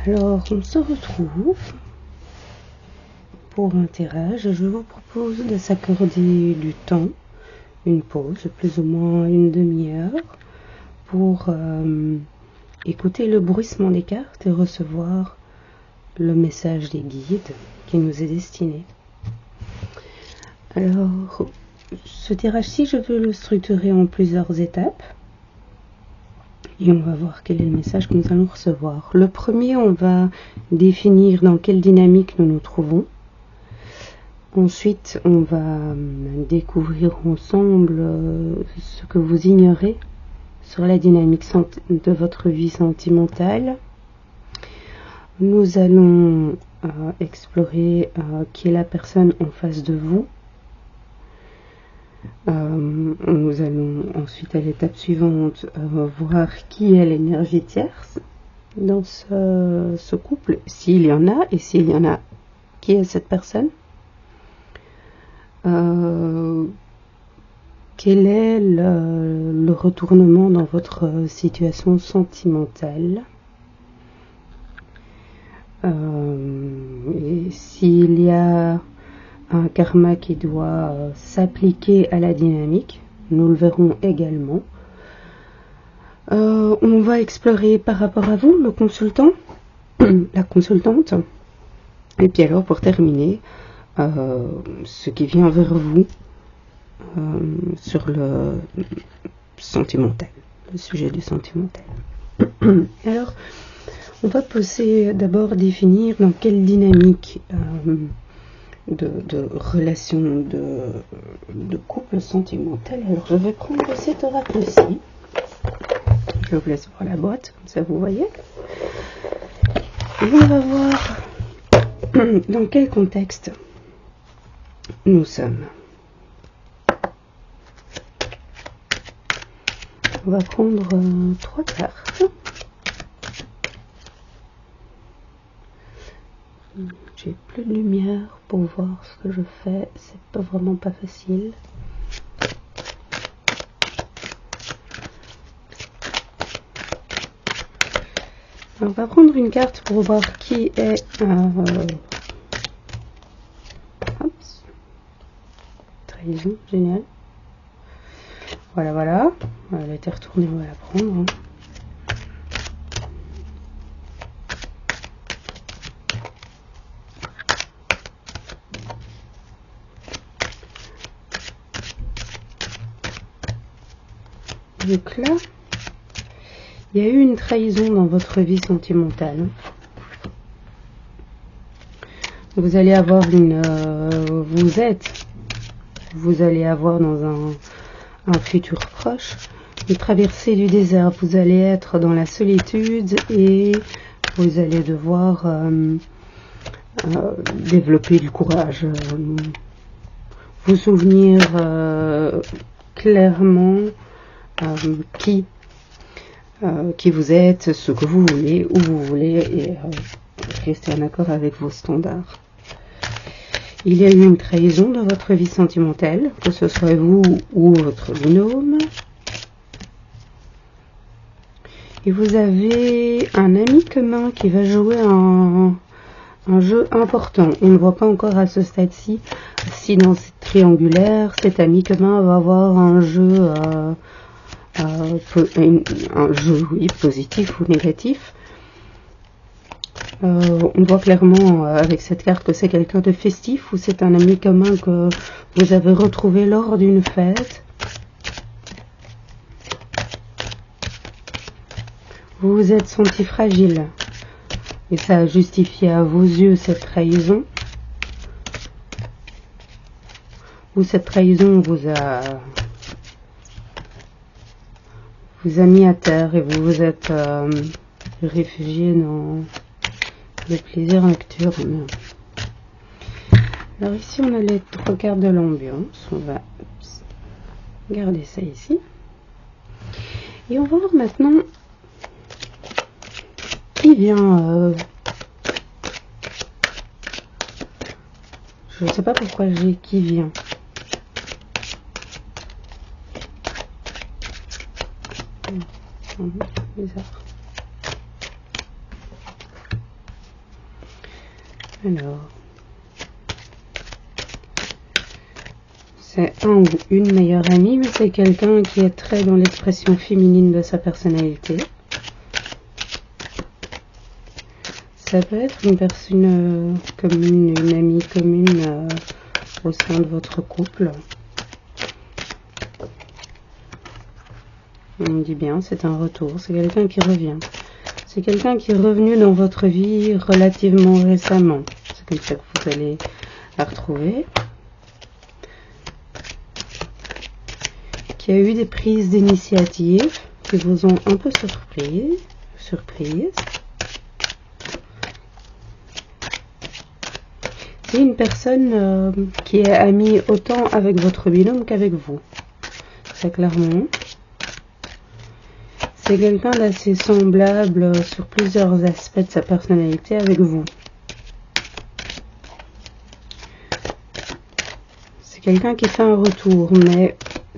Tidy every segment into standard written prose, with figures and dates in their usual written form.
Alors, on se retrouve pour un tirage. Je vous propose de s'accorder du temps, une pause, plus ou moins une demi-heure, pour écouter le bruissement des cartes et recevoir le message des guides qui nous est destiné. Alors, ce tirage-ci, je veux le structurer en plusieurs étapes. Et on va voir quel est le message que nous allons recevoir. Le premier, on va définir dans quelle dynamique nous nous trouvons. Ensuite, on va découvrir ensemble ce que vous ignorez sur la dynamique de votre vie sentimentale. Nous allons explorer qui est la personne en face de vous. Nous allons ensuite à l'étape suivante voir qui est l'énergie tierce dans ce couple, s'il y en a, et s'il y en a, qui est cette personne. Quel est le retournement dans votre situation sentimentale, et s'il y a un karma qui doit s'appliquer à la dynamique, nous le verrons également. On va explorer par rapport à vous, le consultant, la consultante, et puis alors pour terminer, ce qui vient vers vous sur le sentimental, le sujet du sentimental. Alors, on va d'abord définir dans quelle dynamique de relation de couple sentimental. Alors je vais prendre cet oracle-ci. Je vous laisse voir la boîte, comme ça vous voyez. Et on va voir dans quel contexte nous sommes. On va prendre 3 cartes. J'ai plus de lumière pour voir ce que je fais, c'est vraiment pas facile. On va prendre une carte pour voir qui est trahison, génial. Voilà, elle a été retournée, on va la prendre. Donc là, il y a eu une trahison dans votre vie sentimentale. Vous allez avoir vous allez avoir dans un futur proche une traversée du désert. Vous allez être dans la solitude et vous allez devoir développer du courage, vous souvenir clairement qui vous êtes, ce que vous voulez, où vous voulez, et rester en accord avec vos standards. Il y a eu une trahison dans votre vie sentimentale, que ce soit vous ou votre binôme. Et vous avez un ami commun qui va jouer un jeu important. On ne voit pas encore à ce stade-ci si dans cette triangulaire, cet ami commun va avoir un jeu oui, positif ou négatif. On voit clairement avec cette carte que c'est quelqu'un de festif ou c'est un ami commun que vous avez retrouvé lors d'une fête. Vous vous êtes senti fragile et ça a justifié à vos yeux cette trahison. Ou cette trahison vous a mis à terre et vous vous êtes réfugié dans le plaisir nocturne. Alors ici on a les 3 cartes de l'ambiance. On va garder ça ici. Et on va voir maintenant qui vient. Je ne sais pas pourquoi j'ai qui vient. Bizarre. Alors, c'est un ou une meilleure amie, mais c'est quelqu'un qui est très dans l'expression féminine de sa personnalité. Ça peut être une personne commune, une amie commune au sein de votre couple. On me dit bien, c'est un retour, c'est quelqu'un qui revient. C'est quelqu'un qui est revenu dans votre vie relativement récemment. C'est comme ça que vous allez la retrouver. Qui a eu des prises d'initiative qui vous ont un peu surprise. C'est une personne qui est amie autant avec votre binôme qu'avec vous. Très clairement. C'est quelqu'un d'assez semblable sur plusieurs aspects de sa personnalité avec vous. C'est quelqu'un qui fait un retour, mais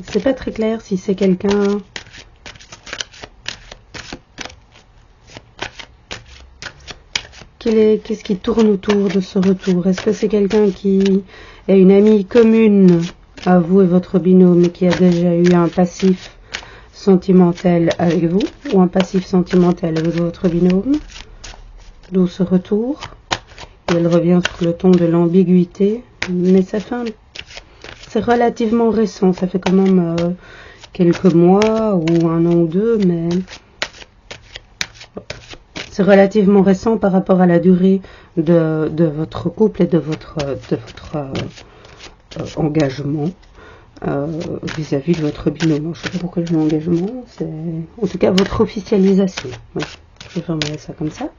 c'est pas très clair si c'est quelqu'un qu'est-ce qui tourne autour de ce retour. Est-ce que c'est quelqu'un qui est une amie commune à vous et votre binôme et qui a déjà eu un passif sentimental avec vous ou un passif sentimental avec votre binôme, d'où ce retour, et elle revient sur le ton de l'ambiguïté, mais ça fait c'est relativement récent, ça fait quand même quelques mois ou un an ou deux, mais c'est relativement récent par rapport à la durée de votre couple et de votre engagement vis-à-vis de votre binôme. Je ne sais pas pourquoi je mets engagement, c'est en tout cas votre officialisation. Oui, je vais formuler ça comme ça.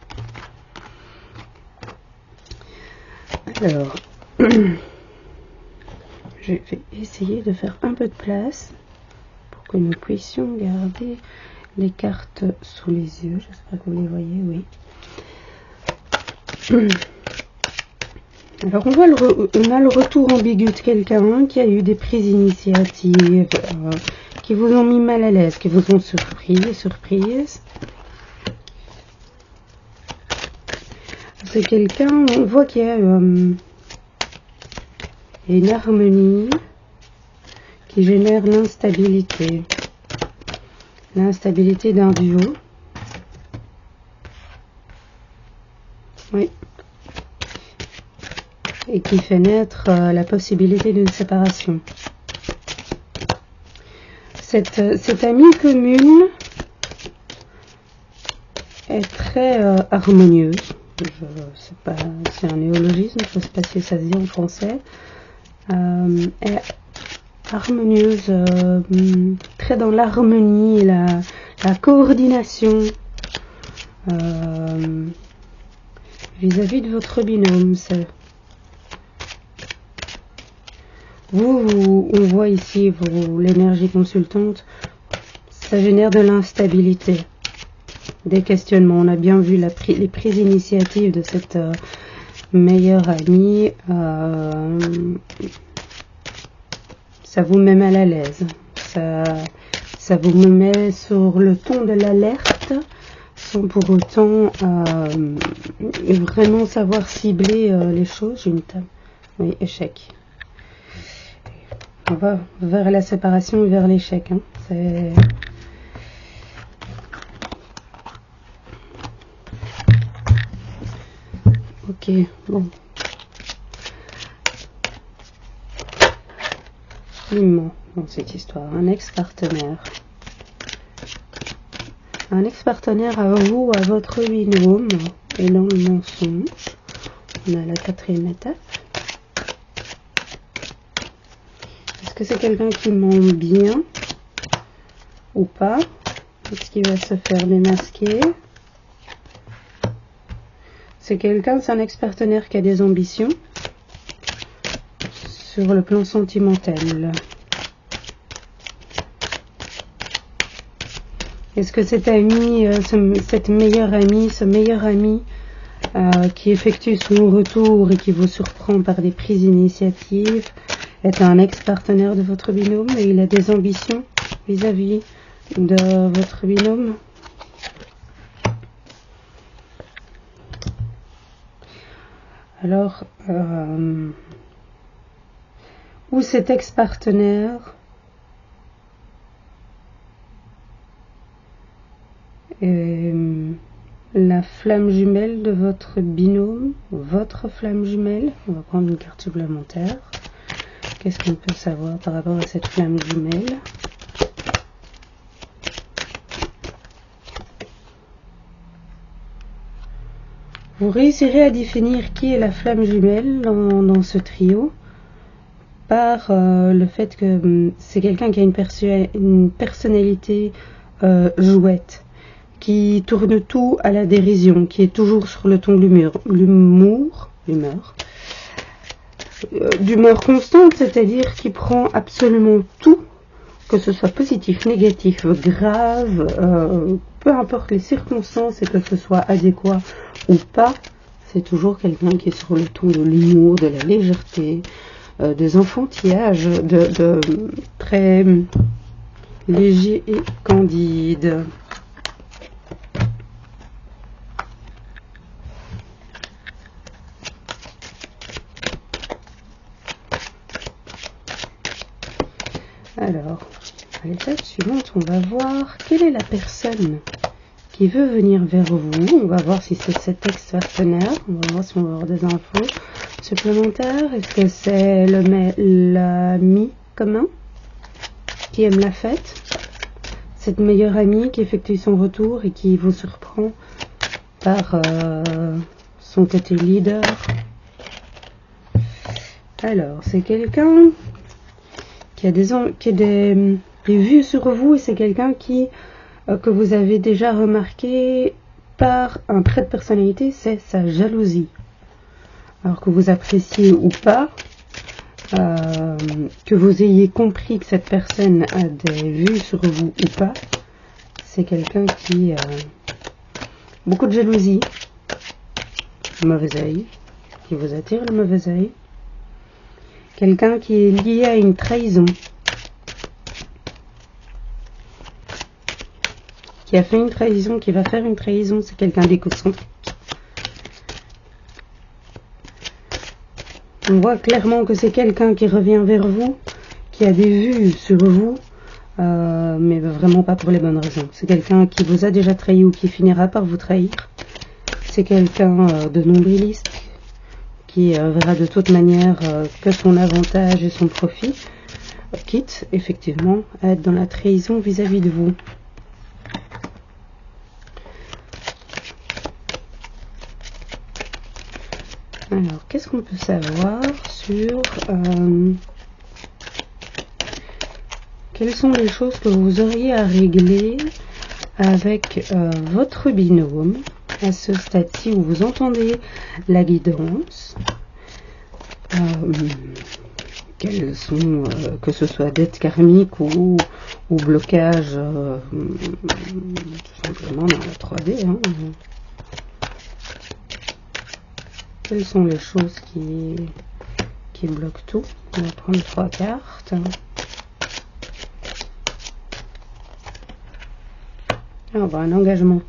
Alors, je vais essayer de faire un peu de place pour que nous puissions garder les cartes sous les yeux. J'espère que vous les voyez, oui. Alors on a le retour ambigu de quelqu'un qui a eu des prises d'initiative, qui vous ont mis mal à l'aise, qui vous ont surprise. C'est quelqu'un, on voit qu'il y a une harmonie qui génère l'instabilité. L'instabilité d'un duo. Oui. Et qui fait naître la possibilité d'une séparation. Cette amie commune est très harmonieuse. Je sais pas, c'est un néologisme, je ne sais pas si ça se dit en français. Est harmonieuse, très dans l'harmonie, la coordination vis-à-vis de votre binôme. On voit ici l'énergie consultante, ça génère de l'instabilité, des questionnements. On a bien vu les prises d'initiative de cette meilleure amie. Ça vous met mal à l'aise, ça vous met sur le ton de l'alerte sans pour autant vraiment savoir cibler les choses. J'ai une table, oui, échec. On va vers la séparation et vers l'échec. Hein. C'est... Ok, bon. Ment dans cette histoire. Un ex-partenaire. Un ex-partenaire à vous, à votre binôme, et dans le mensonge. On a la quatrième étape. Est-ce que c'est quelqu'un qui ment bien ou pas? Est-ce qu'il va se faire démasquer? C'est un ex-partenaire qui a des ambitions sur le plan sentimental. Est-ce que cette amie, cette meilleure amie, ce meilleur ami qui effectue son retour et qui vous surprend par des prises d'initiative est un ex-partenaire de votre binôme et il a des ambitions vis-à-vis de votre binôme? Alors, ou cet ex-partenaire est la flamme jumelle de votre binôme, votre flamme jumelle. On va prendre une carte supplémentaire. Qu'est-ce qu'on peut savoir par rapport à cette flamme jumelle? Vous réussirez à définir qui est la flamme jumelle dans ce trio par le fait que c'est quelqu'un qui a une personnalité jouette, qui tourne tout à la dérision, qui est toujours sur le ton de d'humeur constante, c'est-à-dire qui prend absolument tout, que ce soit positif, négatif, grave, peu importe les circonstances et que ce soit adéquat ou pas, c'est toujours quelqu'un qui est sur le ton de l'humour, de la légèreté, des enfantillages, de très léger et candide. Alors, à l'étape suivante, on va voir quelle est la personne qui veut venir vers vous. On va voir si c'est cet ex-partenaire. On va voir si on va avoir des infos supplémentaires. Est-ce que c'est l'ami commun qui aime la fête? Cette meilleure amie qui effectue son retour et qui vous surprend par son côté leader. Alors, c'est quelqu'un qui a des vues sur vous et c'est quelqu'un que vous avez déjà remarqué par un trait de personnalité, c'est sa jalousie. Alors que vous appréciez ou pas, que vous ayez compris que cette personne a des vues sur vous ou pas, c'est quelqu'un qui a beaucoup de jalousie, le mauvais œil, qui vous attire le mauvais œil. Quelqu'un qui est lié à une trahison, qui a fait une trahison, qui va faire une trahison, c'est quelqu'un d'égocentrique. On voit clairement que c'est quelqu'un qui revient vers vous, qui a des vues sur vous, mais vraiment pas pour les bonnes raisons. C'est quelqu'un qui vous a déjà trahi ou qui finira par vous trahir. C'est quelqu'un de nombriliste, qui verra de toute manière que son avantage et son profit, quitte effectivement à être dans la trahison vis-à-vis de vous. Alors, qu'est-ce qu'on peut savoir sur quelles sont les choses que vous auriez à régler avec votre binôme à ce stade-ci où vous entendez la guidance? Quelles sont, que ce soit dette karmique ou blocage tout simplement dans la 3D, hein. Quelles sont les choses qui bloquent tout? On va prendre 3 cartes. Ah, on va un engagement.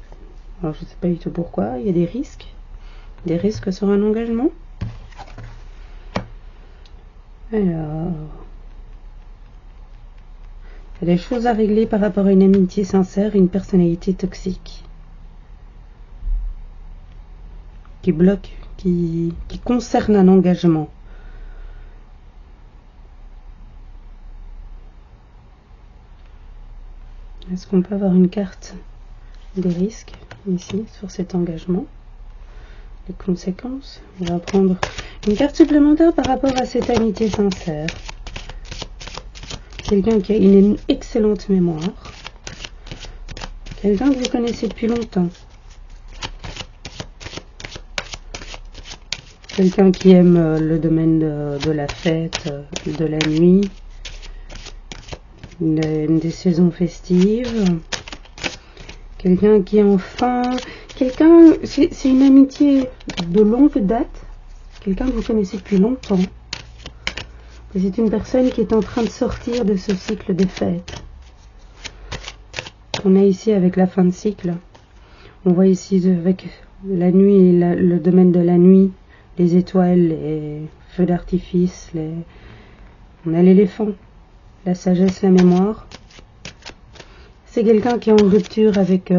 Alors je ne sais pas du tout pourquoi, il y a des risques sur un engagement. Alors, il y a des choses à régler par rapport à une amitié sincère et une personnalité toxique qui bloque, qui concerne un engagement. Est-ce qu'on peut avoir une carte des risques ici sur cet engagement, les conséquences? On va prendre une carte supplémentaire par rapport à cette amitié sincère. Quelqu'un qui a une excellente mémoire, quelqu'un que vous connaissez depuis longtemps, quelqu'un qui aime le domaine de la fête, de la nuit, des saisons festives, quelqu'un qui enfin, c'est une amitié de longue date, quelqu'un que vous connaissez depuis longtemps. C'est une personne qui est en train de sortir de ce cycle des fêtes. On est ici avec la fin de cycle. On voit ici avec la nuit et le domaine de la nuit, les étoiles, les feux d'artifice, on a l'éléphant, la sagesse, la mémoire. C'est quelqu'un qui est en rupture avec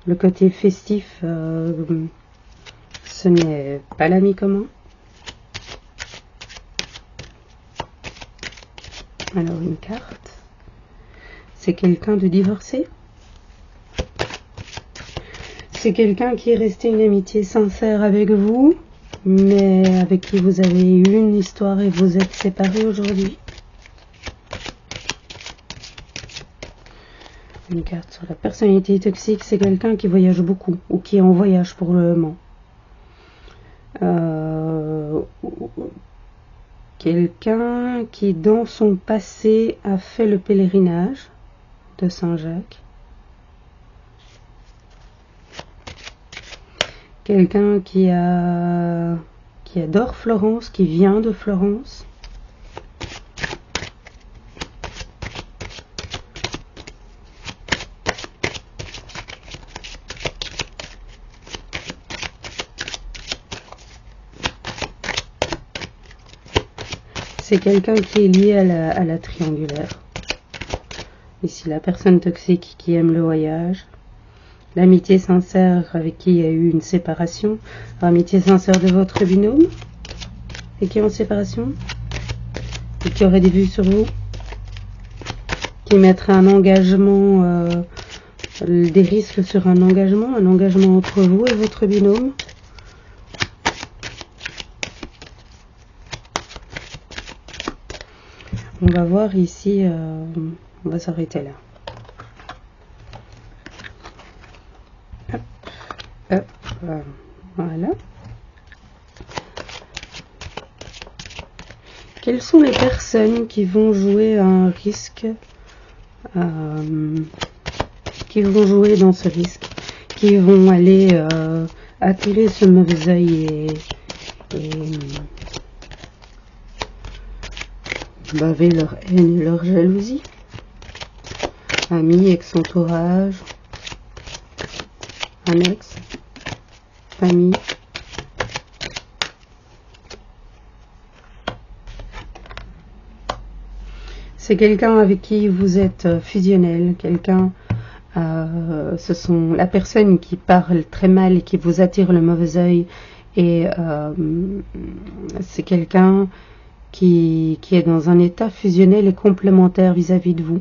le côté festif. Ce n'est pas l'ami commun. Alors une carte. C'est quelqu'un de divorcé. C'est quelqu'un qui est resté une amitié sincère avec vous, mais avec qui vous avez eu une histoire et vous êtes séparés aujourd'hui. Une carte sur la personnalité toxique, c'est quelqu'un qui voyage beaucoup ou qui est en voyage pour le moment. Quelqu'un qui dans son passé a fait le pèlerinage de Saint-Jacques. Quelqu'un qui adore Florence, qui vient de Florence. C'est quelqu'un qui est lié à la triangulaire. Ici, la personne toxique qui aime le voyage. L'amitié sincère avec qui il y a eu une séparation. L'amitié sincère de votre binôme. Et qui est en séparation. Et qui aurait des vues sur vous. Qui mettrait un engagement, des risques sur un engagement entre vous et votre binôme. On va voir ici, on va s'arrêter là. Hop, hop, voilà. Quelles sont les personnes qui vont jouer un risque, qui vont jouer dans ce risque, qui vont aller attirer ce mauvais œil et baver leur haine et leur jalousie. Amis, ex-entourage, un ex, famille. C'est quelqu'un avec qui vous êtes fusionnel, quelqu'un, ce sont la personne qui parle très mal et qui vous attire le mauvais œil, et c'est quelqu'un qui est dans un état fusionnel et complémentaire vis-à-vis de vous.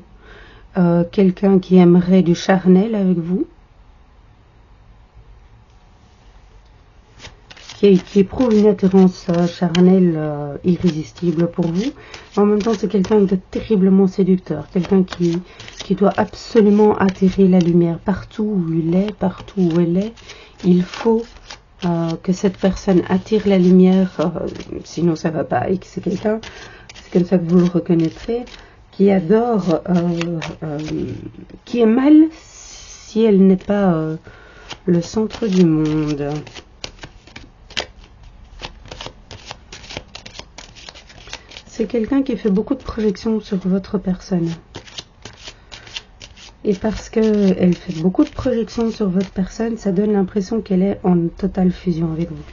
Quelqu'un qui aimerait du charnel avec vous, qui éprouve une attirance charnelle irrésistible pour vous. En même temps, c'est quelqu'un de terriblement séducteur, quelqu'un qui doit absolument attirer la lumière partout où il est, partout où elle est. Il faut que cette personne attire la lumière, sinon ça va pas. Et que c'est quelqu'un, c'est comme ça que vous le reconnaîtrez, qui adore, qui est mal si elle n'est pas le centre du monde. C'est quelqu'un qui fait beaucoup de projections sur votre personne. Et parce qu'elle fait beaucoup de projections sur votre personne, ça donne l'impression qu'elle est en totale fusion avec vous.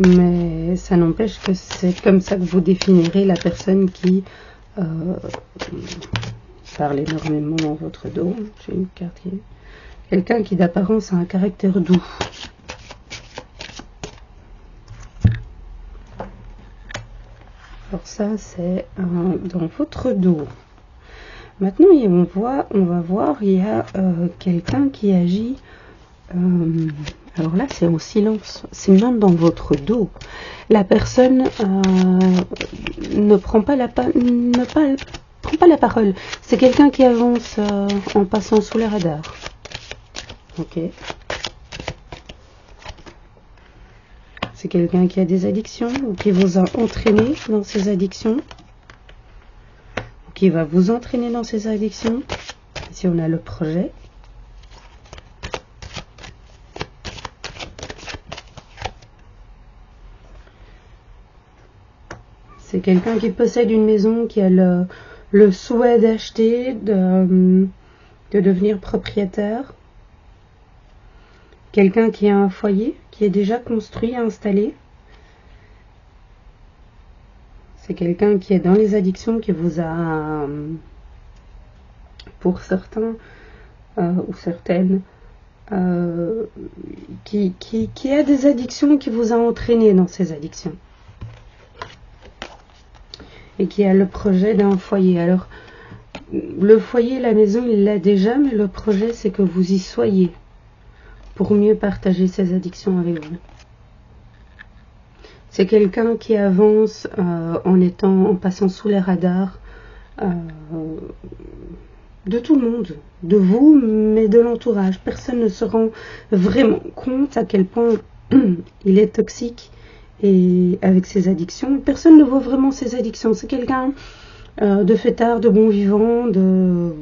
Mais ça n'empêche que c'est comme ça que vous définirez la personne qui parle énormément dans votre dos. J'ai une carte qui est... Quelqu'un qui d'apparence a un caractère doux. Alors ça, c'est dans votre dos. Maintenant, on va voir, il y a quelqu'un qui agit. Alors là, c'est au silence. C'est même dans votre dos. La personne ne prend pas la parole. C'est quelqu'un qui avance en passant sous les radars. Ok. C'est quelqu'un qui a des addictions ou qui vous a entraîné dans ses addictions. Ou qui va vous entraîner dans ses addictions. Ici, on a le projet. C'est quelqu'un qui possède une maison, qui a le souhait d'acheter, de devenir propriétaire. quelqu'un qui a un foyer, qui est déjà construit, installé. C'est quelqu'un qui est dans les addictions, qui vous a, pour certains ou certaines, qui a des addictions, qui vous a entraîné dans ces addictions. Et qui a le projet d'un foyer. Alors, le foyer, la maison, il l'a déjà, mais le projet, c'est que vous y soyez pour mieux partager ces addictions avec vous. C'est quelqu'un qui avance en passant sous les radars de tout le monde, de vous, mais de l'entourage. Personne ne se rend vraiment compte à quel point il est toxique et avec ses addictions. Personne ne voit vraiment ses addictions. C'est quelqu'un de fêtard, de bon vivant, de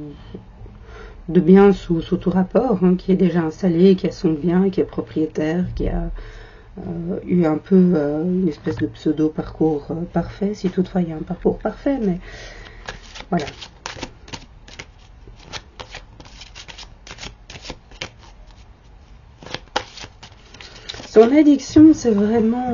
bien sous tout rapport, hein, qui est déjà installé, qui a son bien, qui est propriétaire, qui a eu un peu une espèce de pseudo-parcours parfait, si toutefois il y a un parcours parfait, mais voilà. Son addiction, c'est vraiment...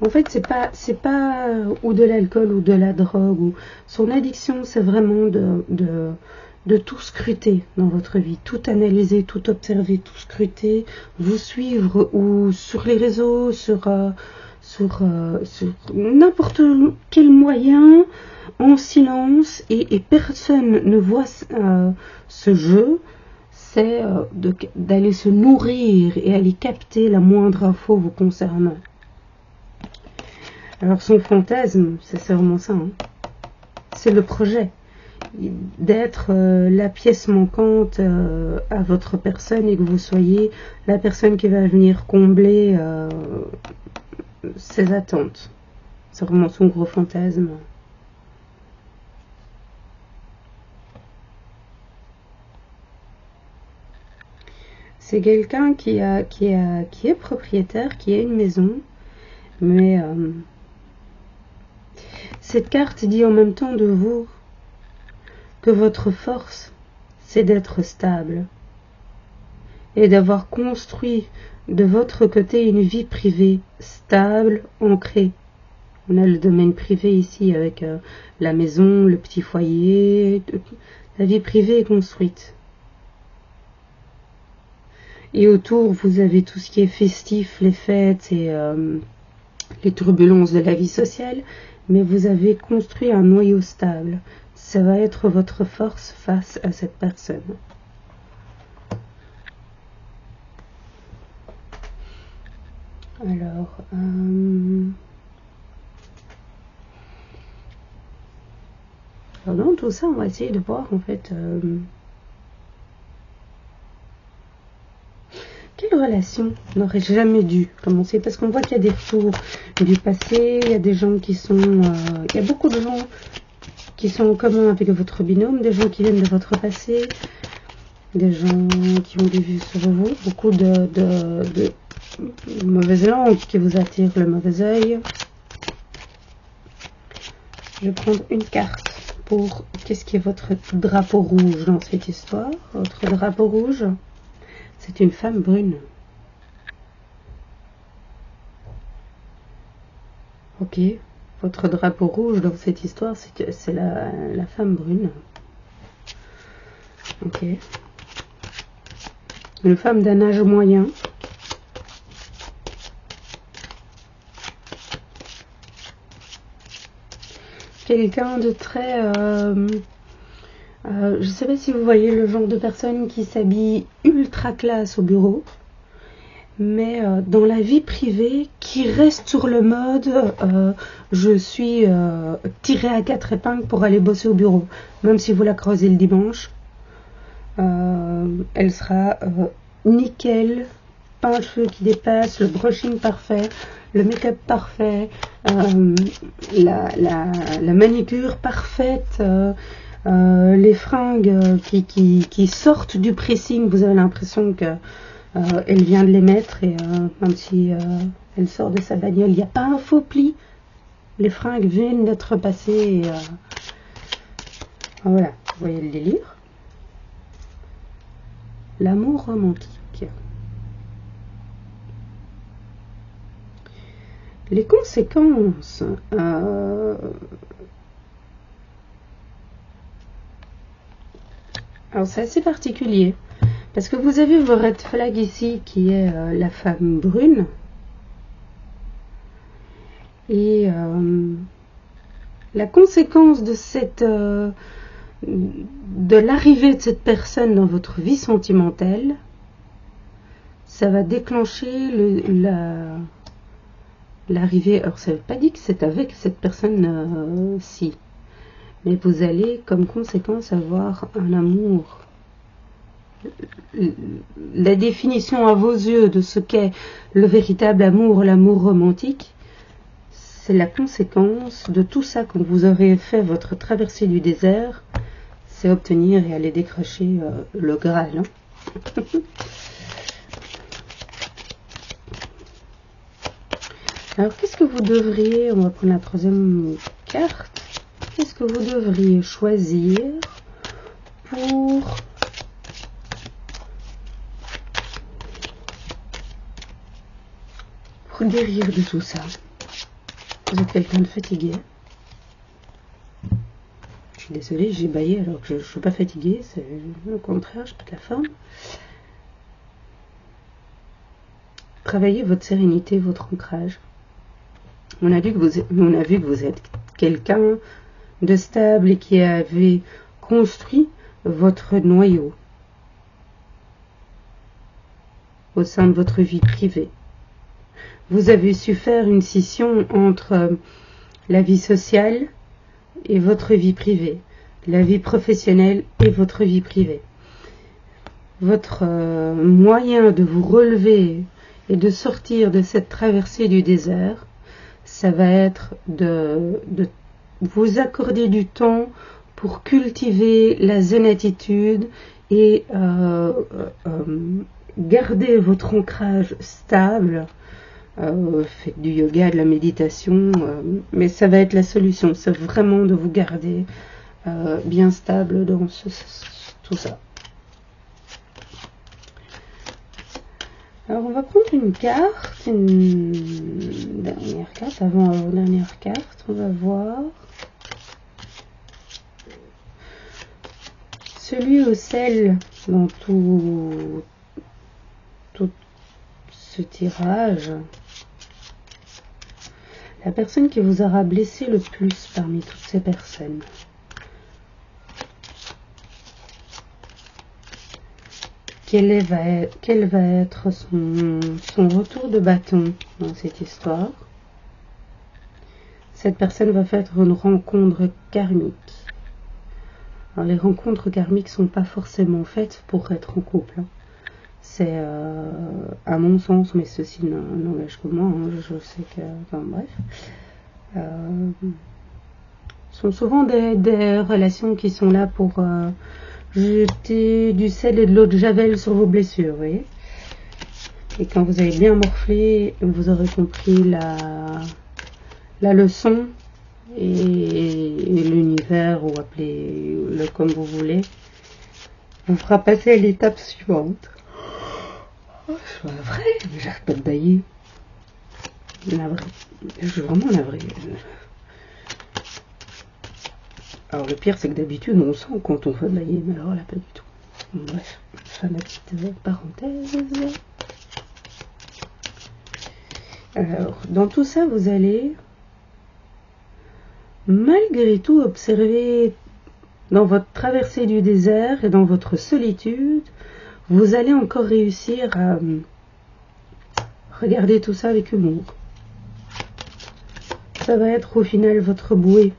en fait, c'est pas ou de l'alcool ou de la drogue. Son addiction, c'est vraiment de tout scruter dans votre vie, tout analyser, tout observer, tout scruter, vous suivre ou sur les réseaux, sur n'importe quel moyen, en silence, et personne ne voit ce jeu. C'est d'aller se nourrir et aller capter la moindre info vous concernant. Alors son fantasme, c'est vraiment ça, hein. C'est le projet, d'être la pièce manquante à votre personne et que vous soyez la personne qui va venir combler ses attentes. C'est vraiment son gros fantasme. C'est quelqu'un qui est propriétaire, qui a une maison, mais cette carte dit en même temps de vous que votre force, c'est d'être stable et d'avoir construit de votre côté une vie privée stable, ancrée. On a le domaine privé ici avec la maison, le petit foyer, la vie privée est construite. Et autour, vous avez tout ce qui est festif, les fêtes et les turbulences de la vie sociale, mais vous avez construit un noyau stable. Ça va être votre force face à cette personne. Alors, dans tout ça, on va essayer de voir en fait quelle relation n'aurait jamais dû commencer, parce qu'on voit qu'il y a des retours du passé, il y a des gens qui sont, il y a beaucoup de gens qui sont en commun avec votre binôme, des gens qui viennent de votre passé, des gens qui ont des vues sur vous, beaucoup de mauvaises langues qui vous attirent le mauvais œil. Je vais prendre une carte pour qu'est-ce qui est votre drapeau rouge dans cette histoire. Votre drapeau rouge, c'est une femme brune. Ok, votre drapeau rouge dans cette histoire, c'est la femme brune. Ok. Une femme d'un âge moyen. Quelqu'un de très... je ne sais pas si vous voyez le genre de personne qui s'habille ultra classe au bureau, mais dans la vie privée, qui reste sur le mode je suis tirée à 4 épingles pour aller bosser au bureau. Même si vous la croisez le dimanche, elle sera nickel, pain de cheveux qui dépasse, le brushing parfait, le make-up parfait, la manicure parfaite, les fringues qui sortent du pressing, vous avez l'impression que elle vient de les mettre, et même si elle sort de sa bagnole, il n'y a pas un faux pli, les fringues viennent d'être passées, et, voilà, vous voyez le délire. L'amour romantique. Les conséquences, alors c'est assez particulier, parce que vous avez vos red flags ici, qui est la femme brune, et la conséquence de de l'arrivée de cette personne dans votre vie sentimentale, ça va déclencher l'arrivée. Alors ça ne veut pas dire que c'est avec cette personne-ci, mais vous allez comme conséquence avoir un amour. La définition à vos yeux de ce qu'est le véritable amour, l'amour romantique, c'est la conséquence de tout ça quand vous aurez fait votre traversée du désert, c'est obtenir et aller décrocher le Graal. Hein. Alors qu'est-ce que vous devriez, on va prendre la troisième carte, qu'est-ce que vous devriez choisir pour guérir de tout ça? Vous êtes quelqu'un de fatigué. Je suis désolée, j'ai bâillé alors que je ne suis pas fatiguée, c'est au contraire, je pète la forme. Travaillez votre sérénité, votre ancrage. On a vu que vous êtes quelqu'un de stable et qui avait construit votre noyau au sein de votre vie privée. Vous avez su faire une scission entre la vie sociale et votre vie privée, la vie professionnelle et votre vie privée. Votre moyen de vous relever et de sortir de cette traversée du désert, ça va être de vous accorder du temps pour cultiver la zen attitude et garder votre ancrage stable. Faites du yoga, de la méditation, mais ça va être la solution, c'est vraiment de vous garder bien stable dans tout ça. Alors on va prendre une carte, une dernière carte, avant la dernière carte, on va voir celui ou celle dans tout ce tirage, la personne qui vous aura blessé le plus parmi toutes ces personnes. Quel va être son retour de bâton dans cette histoire? Cette personne va faire une rencontre karmique. Alors, les rencontres karmiques ne sont pas forcément faites pour être en couple. Hein. C'est à mon sens, mais ceci n'engage que moi, hein, je sais que... Enfin bref. Sont souvent des relations qui sont là pour jeter du sel et de l'eau de javel sur vos blessures, vous voyez. Et quand vous avez bien morflé, vous aurez compris la leçon et l'univers, ou appelez-le comme vous voulez, vous fera passer à l'étape suivante. Oh, je suis navrée, j'arrête pas de bailler. Navrée. Je suis vraiment navrée. Alors le pire c'est que d'habitude on sent quand on fait bailler, mais alors là pas du tout. Bref, fin de la petite parenthèse. Alors dans tout ça vous allez malgré tout observer dans votre traversée du désert et dans votre solitude, vous allez encore réussir à regarder tout ça avec humour. Ça va être au final votre bouée,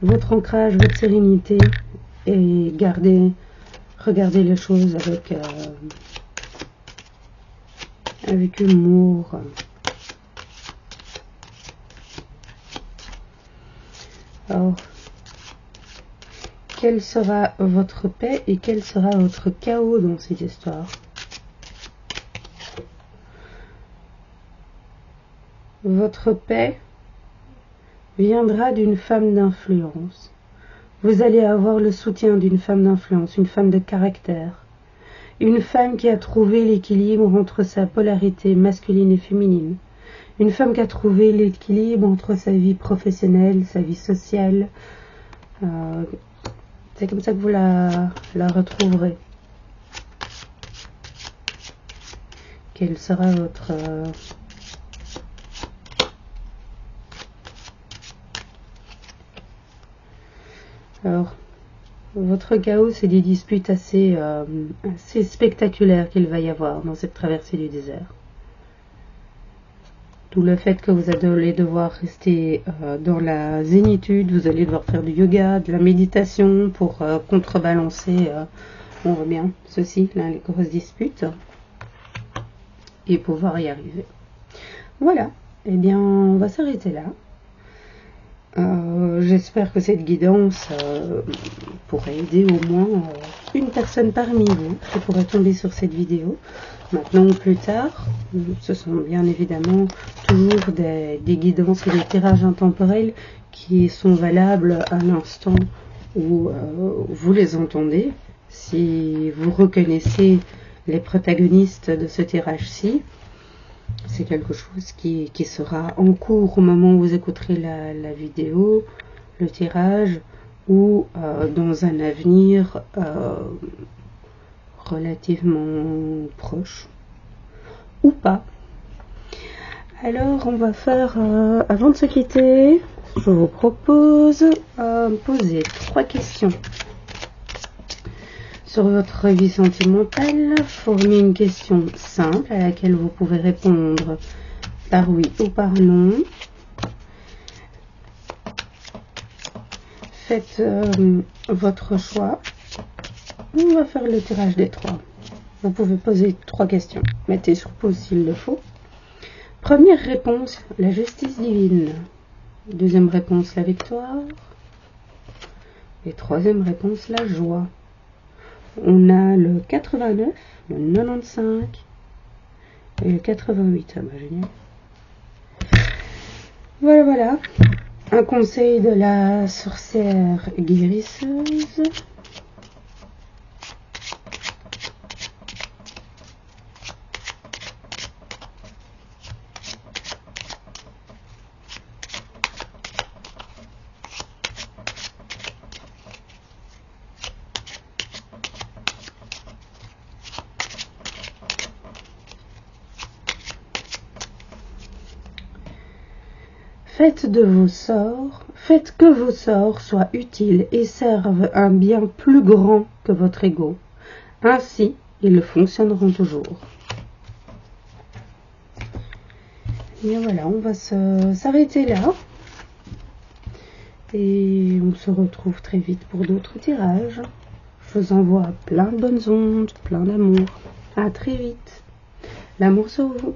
votre ancrage, votre sérénité, et regardez les choses avec humour. Alors, quelle sera votre paix et quel sera votre chaos dans cette histoire? Votre paix viendra d'une femme d'influence. Vous allez avoir le soutien d'une femme d'influence, une femme de caractère, Une femme qui a trouvé l'équilibre entre sa polarité masculine et féminine. Une femme qui a trouvé l'équilibre entre sa vie professionnelle, sa vie sociale. C'est comme ça que vous la retrouverez. Quel sera votre... Alors, votre chaos, c'est des disputes assez spectaculaires qu'il va y avoir dans cette traversée du désert. D'où le fait que vous allez devoir rester dans la zénitude, vous allez devoir faire du yoga, de la méditation pour contrebalancer, on voit bien, ceci, là, les grosses disputes, et pouvoir y arriver. Voilà, eh bien, on va s'arrêter là. J'espère que cette guidance pourrait aider au moins une personne parmi vous qui pourrait tomber sur cette vidéo. Maintenant ou plus tard, ce sont bien évidemment toujours des guidances et des tirages intemporels qui sont valables à l'instant où vous les entendez. Si vous reconnaissez les protagonistes de ce tirage-ci, c'est quelque chose qui sera en cours au moment où vous écouterez la vidéo, le tirage, ou dans un avenir relativement proche, ou pas. Alors, on va faire, avant de se quitter, je vous propose poser 3 questions sur votre vie sentimentale. Formez une question simple à laquelle vous pouvez répondre par oui ou par non. Faites votre choix. On va faire le tirage des 3. Vous pouvez poser 3 questions. Mettez sur pause s'il le faut. Première réponse, la justice divine. Deuxième réponse, la victoire. Et troisième réponse, la joie. On a le 89, le 95 et le 88. Ah bah génial. Voilà, voilà. Un conseil de la sorcière guérisseuse. Faites que vos sorts soient utiles et servent un bien plus grand que votre ego. Ainsi, ils fonctionneront toujours. Et bien voilà, on va s'arrêter là. Et on se retrouve très vite pour d'autres tirages. Je vous envoie plein de bonnes ondes, plein d'amour. À très vite. L'amour sur vous.